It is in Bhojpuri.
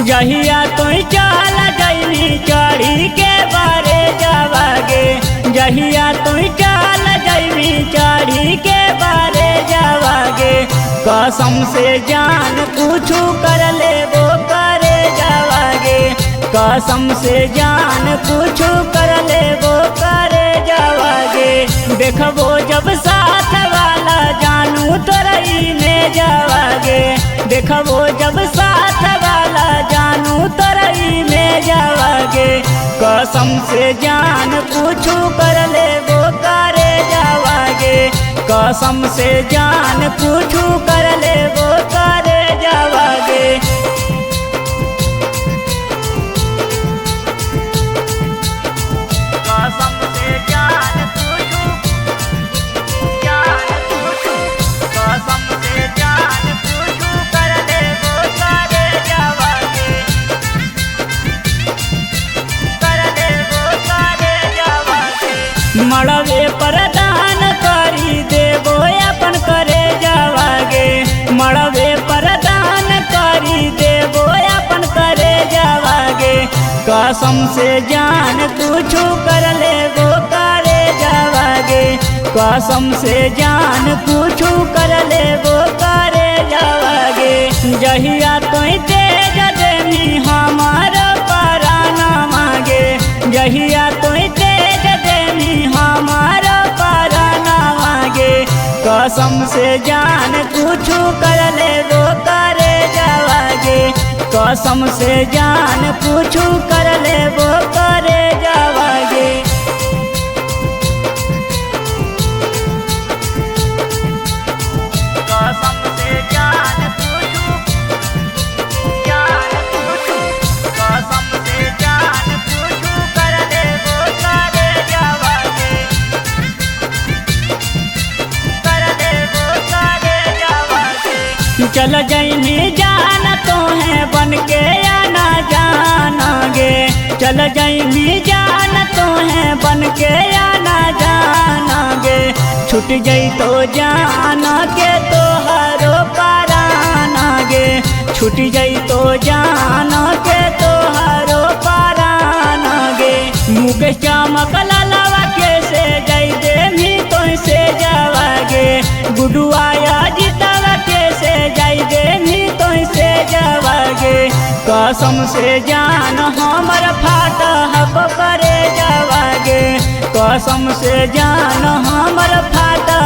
जहिया तू चल जैनी चढ़ी के बारे जावागे, जहिया तू चल जैनी चढ़ी के बारे जावागे। कसम से जान कुछ कर ले वो करे जावागे, कसम से जान कुछ कर ले वो करे जावागे। देखबो जब साथ वाला जानू तोरई में जावागे, देखबो जब साथ वाला जानू तोरई में जावागे। कसम से जान कुछ कर ले वो करे जावागे, कसम से जान कुछ कर ले वो करे जावागे। कसम से जान कुछ, कसम से जान कुछ कर ले वो करे जावागे, कर ले वो करे जावागे। मड़वे प्रदान करी देवो अपन करे जावागे, मड़वे प्रदान करी देवो अपन करे जावागे। कसम से जान कुछ कर ले वो करे जावागे, कसम से जान कुछ कर ले वो करे जावागे। जहिया तो तेज देनी हमारा पराना मांगे, जहिया तो तेज देनी हमारा पराना मांगे। कसम से जान कुछ कर ले वो करे जावागे, कसम से जान कुछ कर ले वो करे जावागे। कसम से जान कुछ, कसम से जान कुछ कर ले वो करे जावागे, कर ले वो करे जावागे। चल जैनी जान तो है बन के आना जानागे, चल जैनी जान तो है बन के आना जानागे। छूट जई तो जाना के तो हरो पारानागे, छूट जई तो जाना के तो हरो पारानागे। मुके चमक ललवा के से जई दे मी तो से जावागे, गुडुआया जीतवा के से जई दे मी तो से जावागे। कसम से जान हमर फाटा हक करे जावागे, कसम से जान हमर फाटा